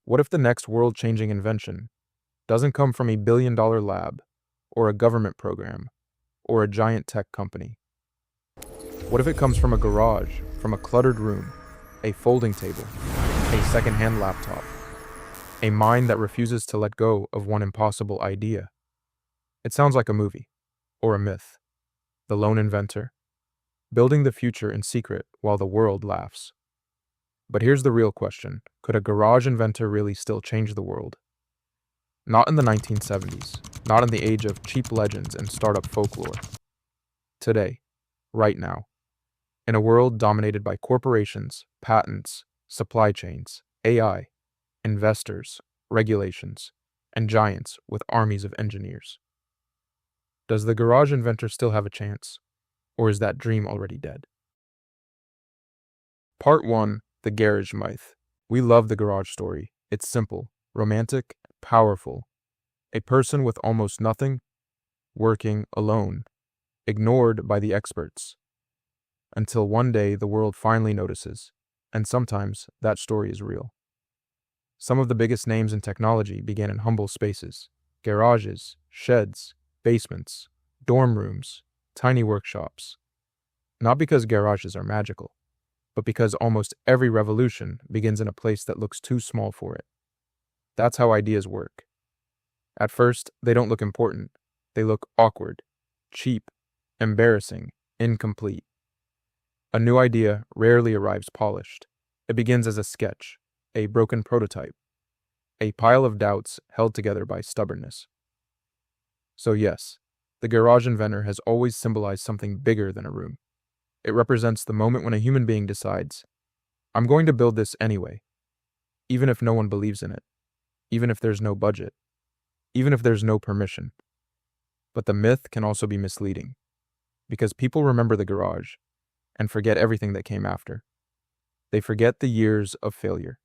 What if the next world-changing invention doesn't come from a billion-dollar lab, or a government program, or a giant tech company? What if it comes from a garage, from a cluttered room, a folding table, a second-hand laptop, a mind that refuses to let go of one impossible idea? It sounds like a movie, or a myth. The lone inventor, building the future in secret while the world laughs. But here's the real question. Could a garage inventor really still change the world? Not in the 1970s, not in the age of cheap legends and startup folklore. Today, right now, in a world dominated by corporations, patents, supply chains, AI, investors, regulations, and giants with armies of engineers. Does the garage inventor still have a chance, or is that dream already dead? Part 1. The Garage Myth. We love the garage story. It's simple, romantic, powerful. A person with almost nothing, working alone, ignored by the experts. Until one day the world finally notices, and sometimes that story is real. Some of the biggest names in technology began in humble spaces: garages, sheds, basements, dorm rooms, tiny workshops. Not because garages are magical, but because almost every revolution begins in a place that looks too small for it. That's how ideas work. At first, they don't look important. They look awkward, cheap, embarrassing, incomplete. A new idea rarely arrives polished. It begins as a sketch, a broken prototype, a pile of doubts held together by stubbornness. So yes, the garage inventor has always symbolized something bigger than a room. It represents the moment when a human being decides, I'm going to build this anyway, even if no one believes in it, even if there's no budget, even if there's no permission. But the myth can also be misleading, because people remember the garage and forget everything that came after. They forget the years of failure,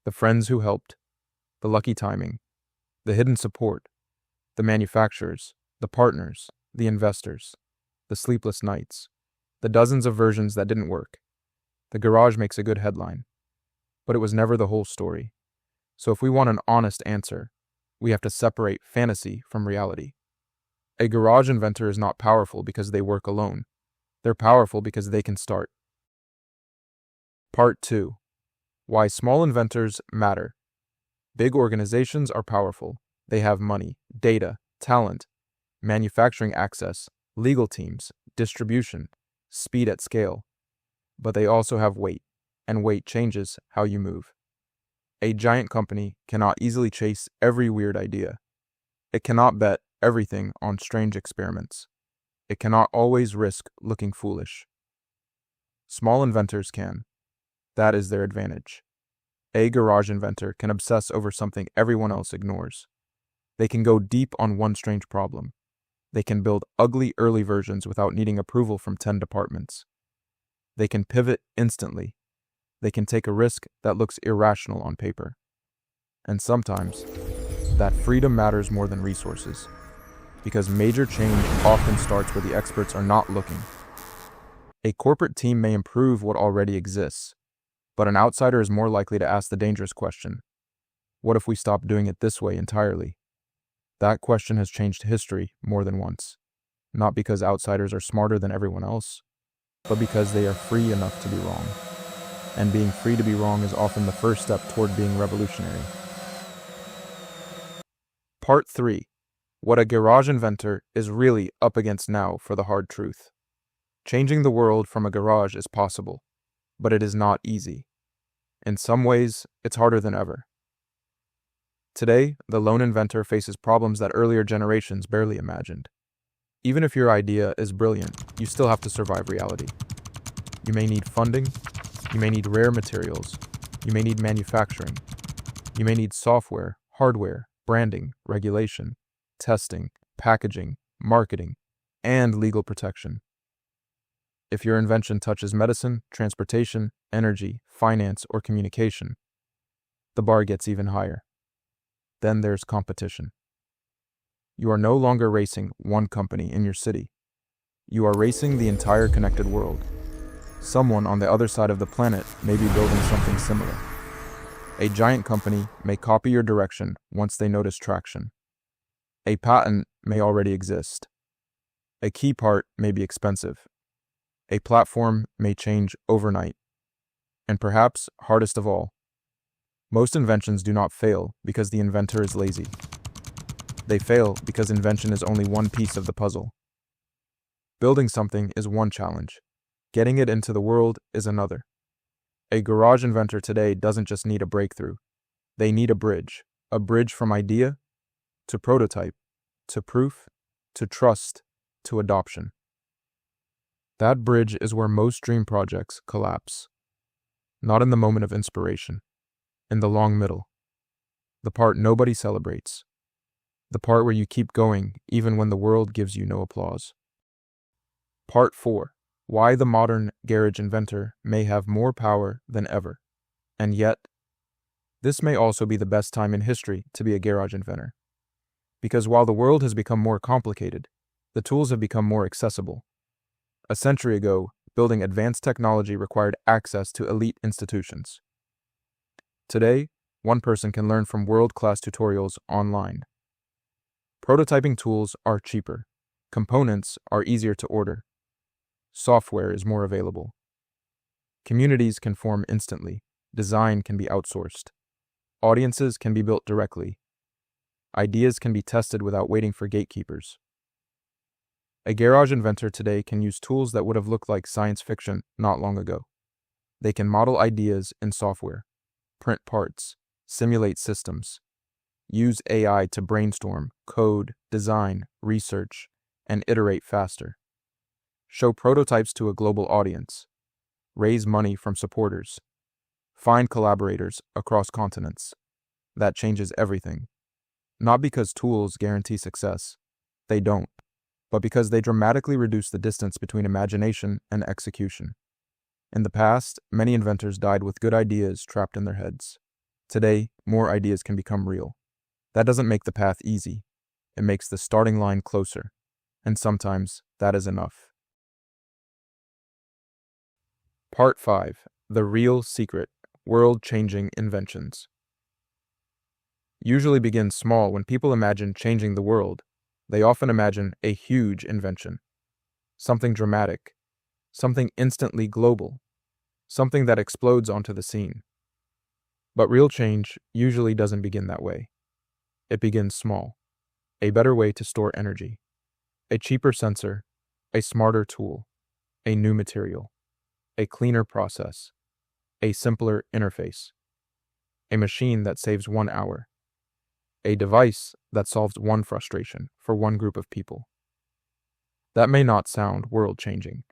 the friends who helped, the lucky timing, the hidden support, the manufacturers, the partners, the investors, the sleepless nights, the dozens of versions that didn't work. The garage makes a good headline, but it was never the whole story. So if we want an honest answer, we have to separate fantasy from reality. A garage inventor is not powerful because they work alone. They're powerful because they can start. Part 2. Why small inventors matter. Big organizations are powerful. They have money, data, talent, manufacturing access, legal teams, distribution, speed at scale. But they also have weight, and weight changes how you move. A giant company cannot easily chase every weird idea. It cannot bet everything on strange experiments. It cannot always risk looking foolish. Small inventors can. That is their advantage. A garage inventor can obsess over something everyone else ignores. They can go deep on one strange problem. They can build ugly early versions without needing approval from 10 departments. They can pivot instantly. They can take a risk that looks irrational on paper. And sometimes, that freedom matters more than resources, because major change often starts where the experts are not looking. A corporate team may improve what already exists, but an outsider is more likely to ask the dangerous question: what if we stop doing it this way entirely? That question has changed history more than once, not because outsiders are smarter than everyone else, but because they are free enough to be wrong. And being free to be wrong is often the first step toward being revolutionary. Part 3. What a garage inventor is really up against now for the hard truth. Changing the world from a garage is possible, but it is not easy. In some ways, it's harder than ever. Today, the lone inventor faces problems that earlier generations barely imagined. Even if your idea is brilliant, you still have to survive reality. You may need funding, you may need rare materials, you may need manufacturing, you may need software, hardware, branding, regulation, testing, packaging, marketing, and legal protection. If your invention touches medicine, transportation, energy, finance, or communication, the bar gets even higher. Then there's competition. You are no longer racing one company in your city. You are racing the entire connected world. Someone on the other side of the planet may be building something similar. A giant company may copy your direction once they notice traction. A patent may already exist. A key part may be expensive. A platform may change overnight. And perhaps, hardest of all, most inventions do not fail because the inventor is lazy. They fail because invention is only one piece of the puzzle. Building something is one challenge. Getting it into the world is another. A garage inventor today doesn't just need a breakthrough. They need a bridge from idea to prototype, to proof, to trust, to adoption. That bridge is where most dream projects collapse. Not in the moment of inspiration, in the long middle. The part nobody celebrates. The part where you keep going even when the world gives you no applause. Part 4. Why the modern garage inventor may have more power than ever. And yet, this may also be the best time in history to be a garage inventor. Because while the world has become more complicated, the tools have become more accessible. A century ago, building advanced technology required access to elite institutions. Today, one person can learn from world-class tutorials online. Prototyping tools are cheaper. Components are easier to order. Software is more available. Communities can form instantly. Design can be outsourced. Audiences can be built directly. Ideas can be tested without waiting for gatekeepers. A garage inventor today can use tools that would have looked like science fiction not long ago. They can model ideas in software, print parts, simulate systems, use AI to brainstorm, code, design, research, and iterate faster. Show prototypes to a global audience, raise money from supporters, find collaborators across continents. That changes everything. Not because tools guarantee success. They don't. But because they dramatically reduce the distance between imagination and execution. In the past, many inventors died with good ideas trapped in their heads. Today, more ideas can become real. That doesn't make the path easy. It makes the starting line closer. And sometimes, that is enough. Part 5. The Real Secret. World-Changing Inventions. Usually begins small. When people imagine changing the world, they often imagine a huge invention. Something dramatic. Something instantly global. Something that explodes onto the scene. But real change usually doesn't begin that way. It begins small. A better way to store energy. A cheaper sensor. A smarter tool. A new material. A cleaner process. A simpler interface. A machine that saves 1 hour. A device that solves one frustration for one group of people. That may not sound world-changing,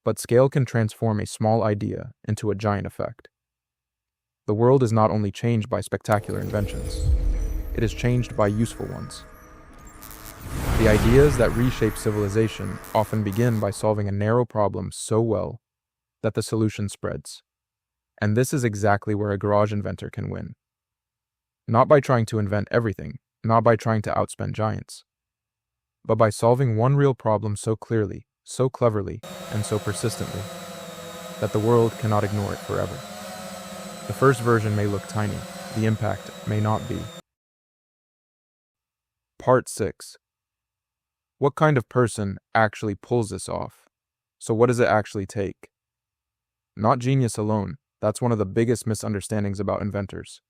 but scale can transform a small idea into a giant effect. The world is not only changed by spectacular inventions, it is changed by useful ones. The ideas that reshape civilization often begin by solving a narrow problem so well that the solution spreads. And this is exactly where a garage inventor can win. Not by trying to invent everything, not by trying to outspend giants, but by solving one real problem so clearly, so cleverly, and so persistently, that the world cannot ignore it forever. The first version may look tiny, the impact may not be. Part 6. What kind of person actually pulls this off? So what does it actually take? Not genius alone. That's one of the biggest misunderstandings about inventors.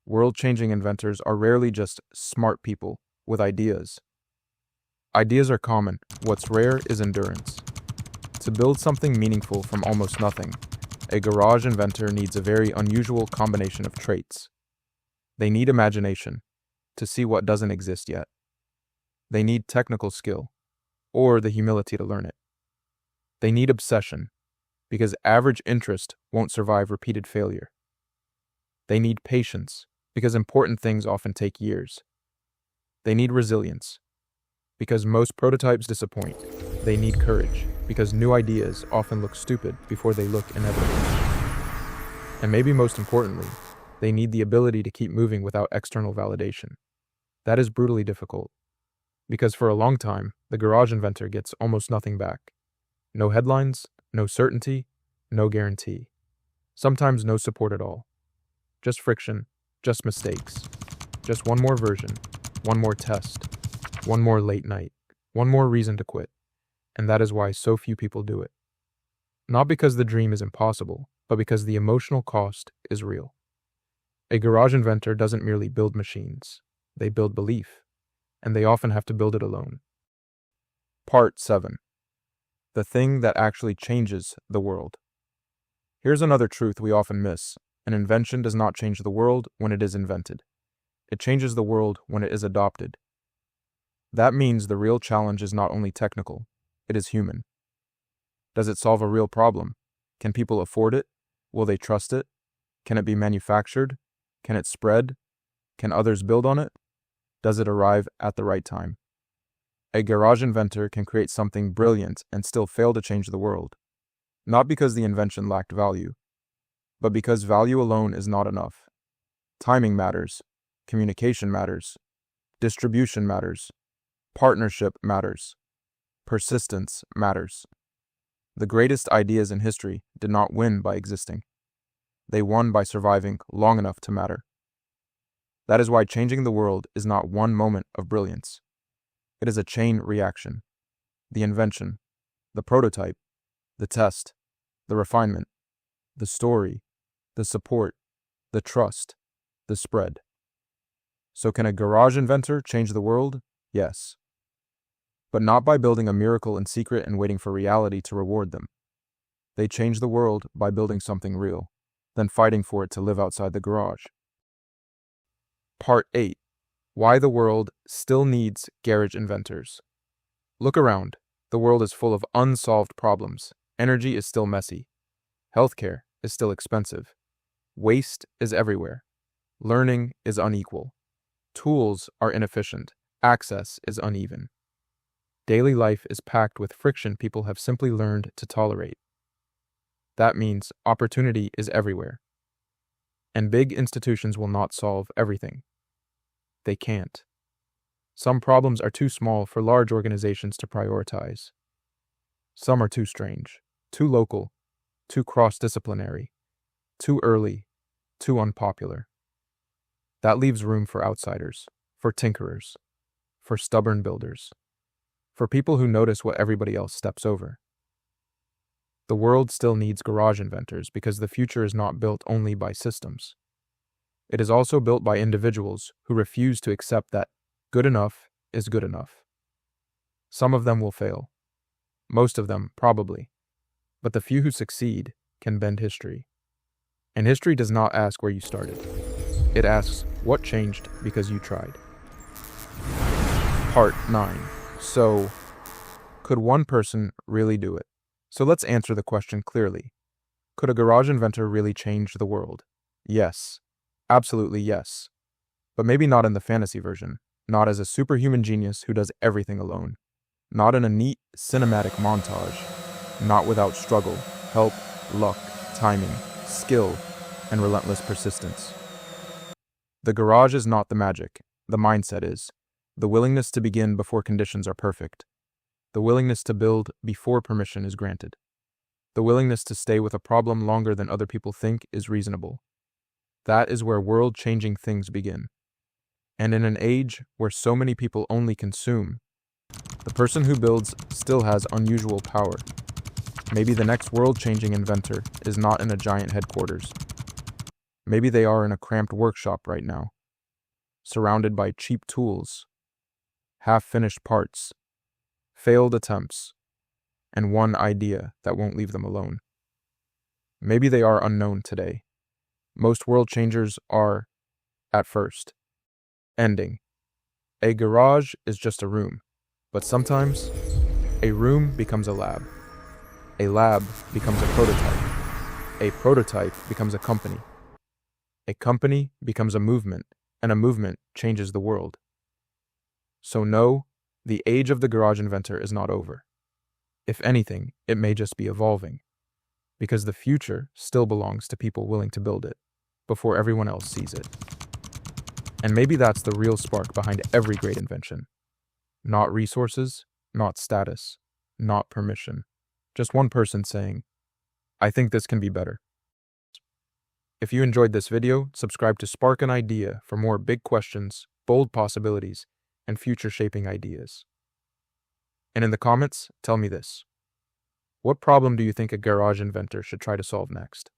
World-changing inventors are rarely just smart people with ideas. Ideas are common. What's rare is endurance. To build something meaningful from almost nothing, a garage inventor needs a very unusual combination of traits. They need imagination, to see what doesn't exist yet. They need technical skill, or the humility to learn it. They need obsession, because average interest won't survive repeated failure. They need patience, because important things often take years. They need resilience, because most prototypes disappoint. They need courage, because new ideas often look stupid before they look inevitable. And maybe most importantly, they need the ability to keep moving without external validation. That is brutally difficult, because for a long time, the garage inventor gets almost nothing back. No headlines, no certainty, no guarantee. Sometimes no support at all. just friction, just mistakes, just one more version, one more test, one more late night, one more reason to quit. And that is why so few people do it. Not because the dream is impossible, but because the emotional cost is real. A garage inventor doesn't merely build machines, they build belief, and they often have to build it alone. Part 7. The thing that actually changes the world. Here's another truth we often miss. An invention does not change the world when it is invented. It changes the world when it is adopted. That means the real challenge is not only technical, it is human. Does it solve a real problem? Can people afford it? Will they trust it? Can it be manufactured? Can it spread? Can others build on it? Does it arrive at the right time? A garage inventor can create something brilliant and still fail to change the world. Not because the invention lacked value, but because value alone is not enough. Timing matters, communication matters, distribution matters, partnership matters, persistence matters. The greatest ideas in history did not win by existing. They won by surviving long enough to matter. That is why changing the world is not one moment of brilliance. It is a chain reaction. The invention, the prototype, the test, the refinement, the story, the support, the trust, the spread. So can a garage inventor change the world? Yes. But not by building a miracle in secret and waiting for reality to reward them. They change the world by building something real, then fighting for it to live outside the garage. Part 8. Why the world still needs garage inventors. Look around. The world is full of unsolved problems. Energy is still messy. Healthcare is still expensive. Waste is everywhere. Learning is unequal. Tools are inefficient. Access is uneven. Daily life is packed with friction people have simply learned to tolerate. That means opportunity is everywhere. And big institutions will not solve everything. They can't. Some problems are too small for large organizations to prioritize. Some are too strange, too local, too cross-disciplinary, too early, too unpopular. That leaves room for outsiders, for tinkerers, for stubborn builders, for people who notice what everybody else steps over. The world still needs garage inventors because the future is not built only by systems. It is also built by individuals who refuse to accept that good enough is good enough. Some of them will fail. Most of them, probably. But the few who succeed can bend history. And history does not ask where you started. It asks what changed because you tried. Part 9. So, could one person really do it? So let's answer the question clearly. Could a garage inventor really change the world? Yes. Absolutely yes. But maybe not in the fantasy version. Not as a superhuman genius who does everything alone. Not in a neat cinematic montage. Not without struggle, help, luck, timing, skill, and relentless persistence. The garage is not the magic. The mindset is. The willingness to begin before conditions are perfect. The willingness to build before permission is granted. The willingness to stay with a problem longer than other people think is reasonable. That is where world-changing things begin. And in an age where so many people only consume, the person who builds still has unusual power. Maybe the next world-changing inventor is not in a giant headquarters. Maybe they are in a cramped workshop right now, surrounded by cheap tools, half-finished parts, failed attempts, and one idea that won't leave them alone. Maybe they are unknown today. Most world changers are, at first, ending. A garage is just a room, but sometimes a room becomes a lab becomes a prototype becomes a company becomes a movement, and a movement changes the world. So no, the age of the garage inventor is not over. If anything, it may just be evolving, because the future still belongs to people willing to build it before everyone else sees it. And maybe that's the real spark behind every great invention. Not resources, not status, not permission. Just one person saying, I think this can be better. If you enjoyed this video, subscribe to Spark an Idea for more big questions, bold possibilities, and future-shaping ideas. And in the comments, tell me this. What problem do you think a garage inventor should try to solve next?